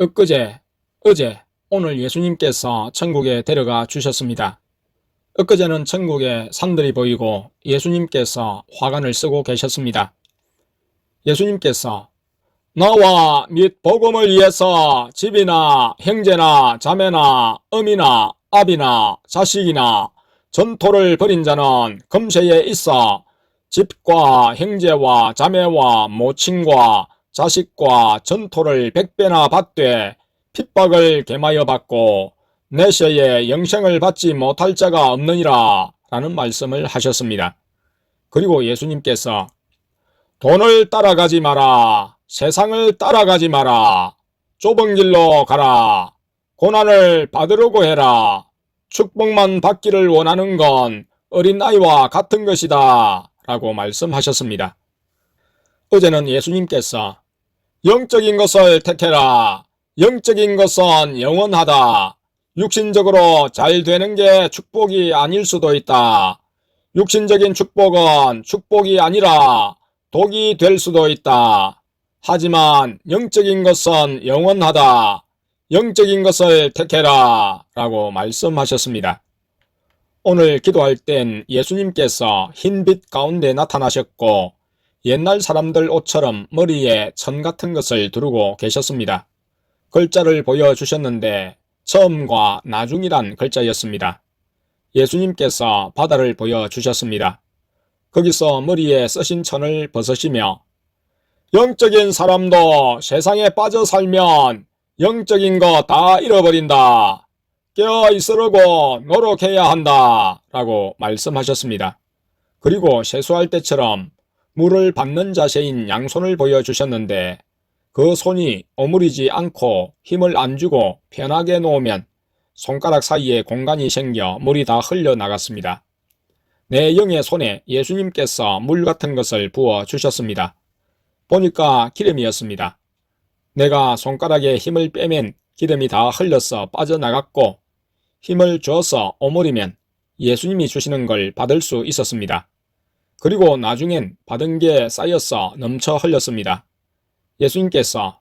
엊그제, 어제, 오늘 예수님께서 천국에 데려가 주셨습니다. 엊그제는 천국에 산들이 보이고 예수님께서 화관을 쓰고 계셨습니다. 예수님께서 나와 및 복음을 위해서 집이나 형제나 자매나 어미나 아비나 자식이나 전토를 벌인 자는 금세에 있어 집과 형제와 자매와 모친과 자식과 전토를 100배나 받되 핍박을 gem하여 받고 내세에 영생을 받지 못할 자가 없느니라 라는 말씀을 하셨습니다. 그리고 예수님께서 돈을 따라가지 마라. 세상을 따라가지 마라. 좁은 길로 가라. 고난을 받으려고 해라. 축복만 받기를 원하는 건 어린아이와 같은 것이다 라고 말씀하셨습니다. 어제는 예수님께서 영적인 것을 택해라. 영적인 것은 영원하다. 육신적으로 잘 되는 게 축복이 아닐 수도 있다. 육신적인 축복은 축복이 아니라 독이 될 수도 있다. 하지만 영적인 것은 영원하다. 영적인 것을 택해라 라고 말씀하셨습니다. 오늘 기도할 땐 예수님께서 흰빛 가운데 나타나셨고 옛날 사람들 옷처럼 머리에 천 같은 것을 두르고 계셨습니다. 글자를 보여주셨는데 처음과 나중이란 글자였습니다. 예수님께서 바다를 보여주셨습니다. 거기서 머리에 쓰신 천을 벗으시며 영적인 사람도 세상에 빠져 살면 영적인 거 다 잃어버린다. 깨어 있으려고 노력해야 한다 라고 말씀하셨습니다. 그리고 세수할 때처럼 물을 받는 자세인 양손을 보여주셨는데 그 손이 오므리지 않고 힘을 안 주고 편하게 놓으면 손가락 사이에 공간이 생겨 물이 다 흘러나갔습니다. 내 영의 손에 예수님께서 물 같은 것을 부어 주셨습니다. 보니까 기름이었습니다. 내가 손가락에 힘을 빼면 기름이 다 흘러서 빠져나갔고 힘을 줘서 오므리면 예수님이 주시는 걸 받을 수 있었습니다. 그리고 나중엔 받은 게 쌓여서 넘쳐 흘렸습니다. 예수님께서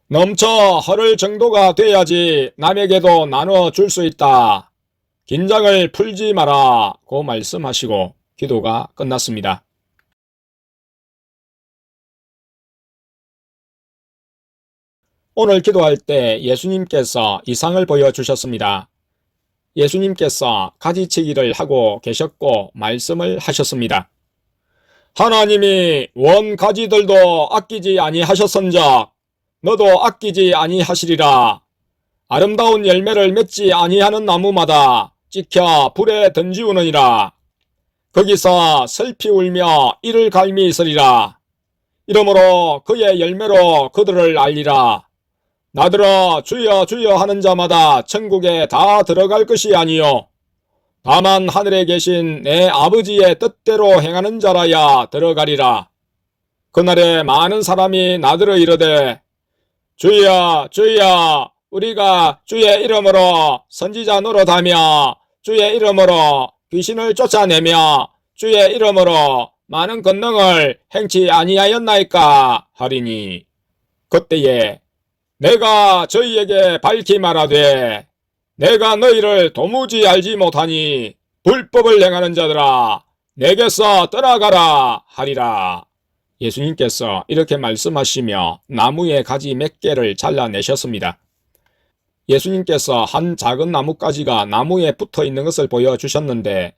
넘쳐 흐를 정도가 돼야지 남에게도 나눠 줄 수 있다. 긴장을 풀지 마라 고 말씀하시고 기도가 끝났습니다. 오늘 기도할 때 예수님께서 이상을 보여주셨습니다. 예수님께서 가지치기를 하고 계셨고 말씀을 하셨습니다. 하나님이 원 가지들도 아끼지 아니하셨은즉 너도 아끼지 아니하시리라. 아름다운 열매를 맺지 아니하는 나무마다 찍혀 불에 던지우느니라. 거기서 슬피 울며 이를 갈미 있으리라. 이러므로 그의 열매로 그들을 알리라. 나더러 주여 주여 하는 자마다 천국에 다 들어갈 것이 아니요 다만 하늘에 계신 내 아버지의 뜻대로 행하는 자라야 들어가리라. 그날에 많은 사람이 나더러 이르되 주여 주여 우리가 주의 이름으로 선지자 노릇하며 주의 이름으로 귀신을 쫓아내며 주의 이름으로 많은 권능을 행치 아니하였나이까 하리니 그때에 내가 저희에게 밝히 말하되 내가 너희를 도무지 알지 못하니 불법을 행하는 자들아 내게서 떠나가라 하리라. 예수님께서 이렇게 말씀하시며 나무의 가지 몇 개를 잘라내셨습니다. 예수님께서 한 작은 나뭇가지가 나무에 붙어 있는 것을 보여주셨는데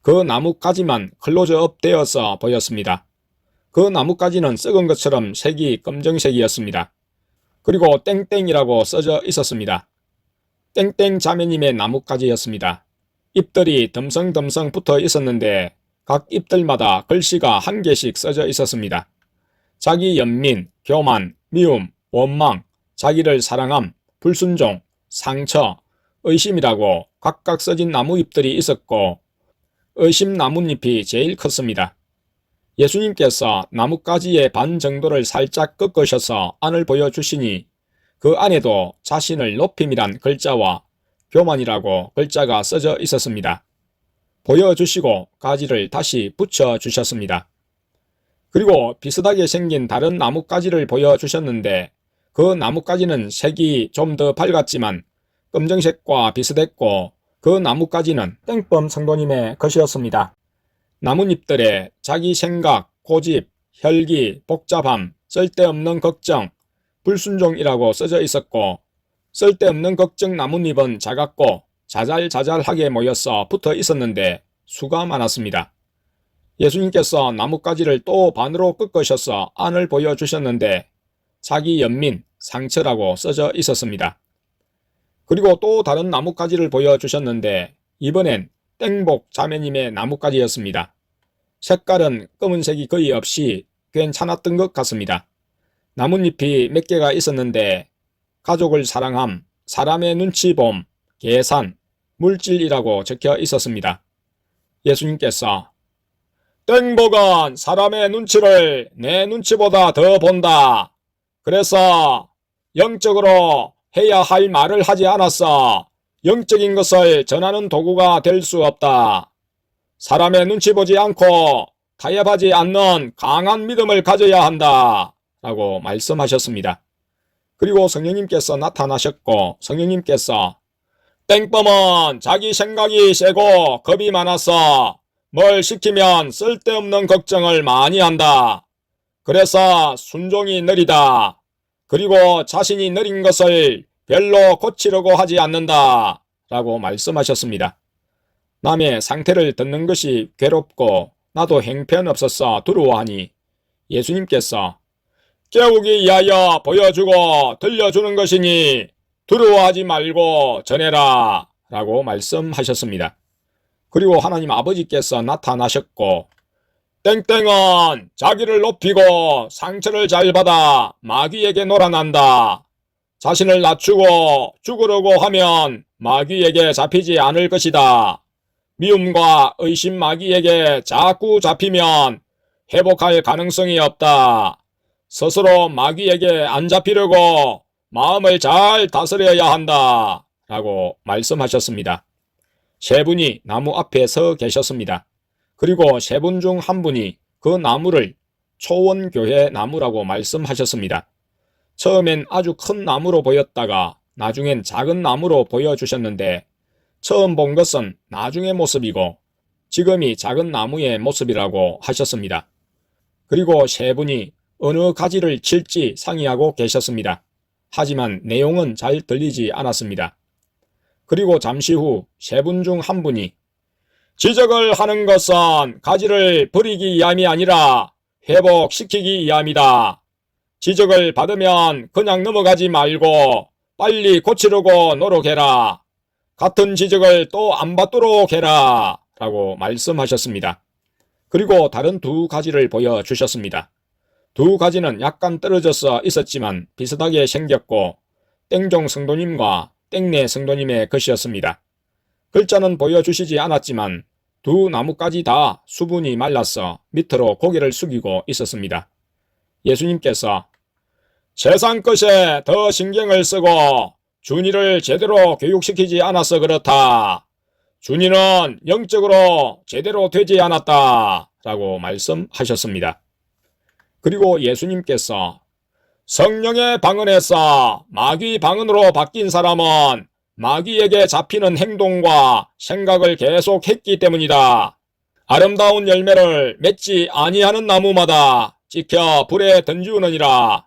그 나뭇가지만 클로즈업 되어서 보였습니다. 그 나뭇가지는 썩은 것처럼 색이 검정색이었습니다. 그리고 땡땡이라고 써져 있었습니다. 땡땡 자매님의 나뭇가지였습니다. 잎들이 덤성덤성 붙어 있었는데 각 잎들마다 글씨가 한 개씩 써져 있었습니다. 자기 연민, 교만, 미움, 원망, 자기를 사랑함, 불순종, 상처, 의심이라고 각각 써진 나무잎들이 있었고 의심 나뭇잎이 제일 컸습니다. 예수님께서 나뭇가지의 반 정도를 살짝 꺾으셔서 안을 보여주시니 그 안에도 자신을 높임이란 글자와 교만이라고 글자가 써져 있었습니다. 보여주시고 가지를 다시 붙여주셨습니다. 그리고 비슷하게 생긴 다른 나뭇가지를 보여주셨는데 그 나뭇가지는 색이 좀 더 밝았지만 검정색과 비슷했고 그 나뭇가지는 땡범 성도님의 것이었습니다. 나뭇잎들에 자기 생각, 고집, 혈기, 복잡함, 쓸데없는 걱정, 불순종이라고 써져 있었고 쓸데없는 걱정 나뭇잎은 작았고 자잘자잘하게 모여서 붙어 있었는데 수가 많았습니다. 예수님께서 나뭇가지를 또 반으로 꺾으셔서 안을 보여주셨는데 자기 연민, 상처라고 써져 있었습니다. 그리고 또 다른 나뭇가지를 보여주셨는데 이번엔 땡복 자매님의 나뭇가지였습니다. 색깔은 검은색이 거의 없이 괜찮았던 것 같습니다. 나뭇잎이 몇 개가 있었는데 가족을 사랑함, 사람의 눈치 봄, 계산, 물질이라고 적혀 있었습니다. 예수님께서 땡복은 사람의 눈치를 내 눈치보다 더 본다. 그래서 영적으로 해야 할 말을 하지 않았어. 영적인 것을 전하는 도구가 될 수 없다. 사람의 눈치 보지 않고 타협하지 않는 강한 믿음을 가져야 한다. 라고 말씀하셨습니다. 그리고 성령님께서 나타나셨고 성령님께서 땡범은 자기 생각이 세고 겁이 많아서 뭘 시키면 쓸데없는 걱정을 많이 한다. 그래서 순종이 느리다. 그리고 자신이 느린 것을 별로 고치려고 하지 않는다. 라고 말씀하셨습니다. 남의 상태를 듣는 것이 괴롭고 나도 형편없어서 두려워하니 예수님께서 깨우기 위하여 보여주고 들려주는 것이니 두려워하지 말고 전해라. 라고 말씀하셨습니다. 그리고 하나님 아버지께서 나타나셨고 땡땡은 자기를 높이고 상처를 잘 받아 마귀에게 놀아난다. 자신을 낮추고 죽으려고 하면 마귀에게 잡히지 않을 것이다. 미움과 의심 마귀에게 자꾸 잡히면 회복할 가능성이 없다. 스스로 마귀에게 안 잡히려고 마음을 잘 다스려야 한다. 라고 말씀하셨습니다. 세 분이 나무 앞에 서 계셨습니다. 그리고 세 분 중 한 분이 그 나무를 초원교회 나무라고 말씀하셨습니다. 처음엔 아주 큰 나무로 보였다가 나중엔 작은 나무로 보여주셨는데 처음 본 것은 나중의 모습이고 지금이 작은 나무의 모습이라고 하셨습니다. 그리고 세 분이 어느 가지를 칠지 상의하고 계셨습니다. 하지만 내용은 잘 들리지 않았습니다. 그리고 잠시 후 세 분 중 한 분이 지적을 하는 것은 가지를 버리기 위함이 아니라 회복시키기 위함이다. 지적을 받으면 그냥 넘어가지 말고 빨리 고치려고 노력해라. 같은 지적을 또 안 받도록 해라. 라고 말씀하셨습니다. 그리고 다른 두 가지를 보여주셨습니다. 두 가지는 약간 떨어져서 있었지만 비슷하게 생겼고 땡종 성도님과 땡내 성도님의 것이었습니다. 글자는 보여주시지 않았지만 두 나뭇가지 다 수분이 말라서 밑으로 고개를 숙이고 있었습니다. 예수님께서 세상 것에 더 신경을 쓰고 준이를 제대로 교육시키지 않아서 그렇다. 준이는 영적으로 제대로 되지 않았다. 라고 말씀하셨습니다. 그리고 예수님께서 성령의 방언에서 마귀 방언으로 바뀐 사람은 마귀에게 잡히는 행동과 생각을 계속 했기 때문이다. 아름다운 열매를 맺지 아니하는 나무마다 찍혀 불에 던지우느니라.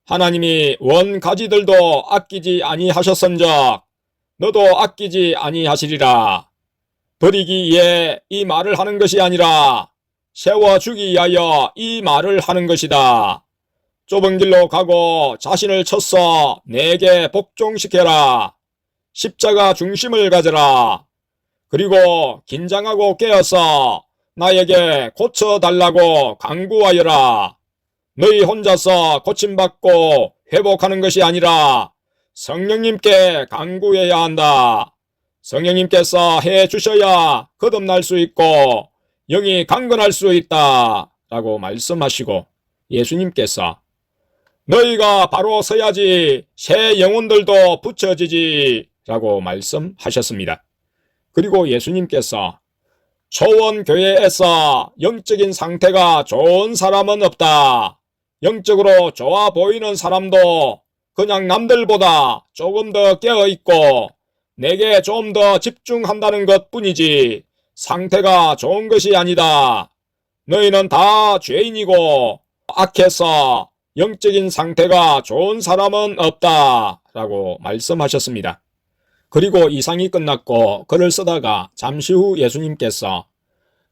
하나님이 원 가지들도 아끼지 아니하셨은즉 너도 아끼지 아니하시리라. 버리기 위해 이 말을 하는 것이 아니라 세워주기 위하여 이 말을 하는 것이다. 좁은 길로 가고 자신을 쳐서 내게 복종시켜라. 십자가 중심을 가져라. 그리고 긴장하고 깨어서 나에게 고쳐달라고 간구하여라. 너희 혼자서 고침받고 회복하는 것이 아니라 성령님께 간구해야 한다. 성령님께서 해주셔야 거듭날 수 있고 영이 강건할 수 있다. 라고 말씀하시고 예수님께서 너희가 바로 서야지 새 영혼들도 붙여지지 라고 말씀하셨습니다. 그리고 예수님께서 초원교회에서 영적인 상태가 좋은 사람은 없다. 영적으로 좋아 보이는 사람도 그냥 남들보다 조금 더 깨어있고 내게 좀 더 집중한다는 것 뿐이지 상태가 좋은 것이 아니다. 너희는 다 죄인이고 악해서 영적인 상태가 좋은 사람은 없다. 라고 말씀하셨습니다. 그리고 이상이 끝났고 글을 쓰다가 잠시 후 예수님께서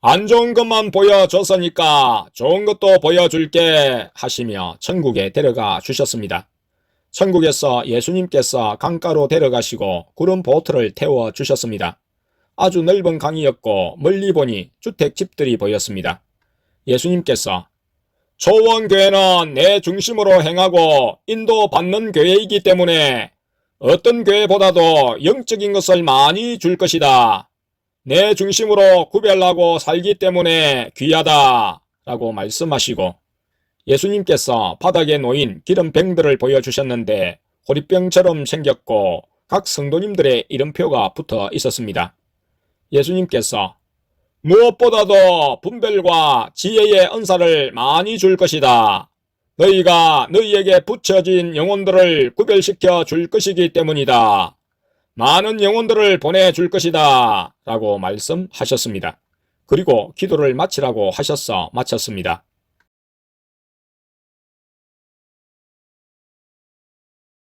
안 좋은 것만 보여줬으니까 좋은 것도 보여줄게 하시며 천국에 데려가 주셨습니다. 천국에서 예수님께서 강가로 데려가시고 구름 보트를 태워 주셨습니다. 아주 넓은 강이었고 멀리 보니 주택집들이 보였습니다. 예수님께서 초원교회는 내 중심으로 행하고 인도받는 교회이기 때문에 어떤 교회보다도 영적인 것을 많이 줄 것이다. 내 중심으로 구별하고 살기 때문에 귀하다. 라고 말씀하시고 예수님께서 바닥에 놓인 기름병들을 보여주셨는데 호리병처럼 생겼고 각 성도님들의 이름표가 붙어 있었습니다. 예수님께서 무엇보다도 분별과 지혜의 은사를 많이 줄 것이다. 너희가 너희에게 붙여진 영혼들을 구별시켜 줄 것이기 때문이다. 많은 영혼들을 보내줄 것이다. 라고 말씀하셨습니다. 그리고 기도를 마치라고 하셔서 마쳤습니다.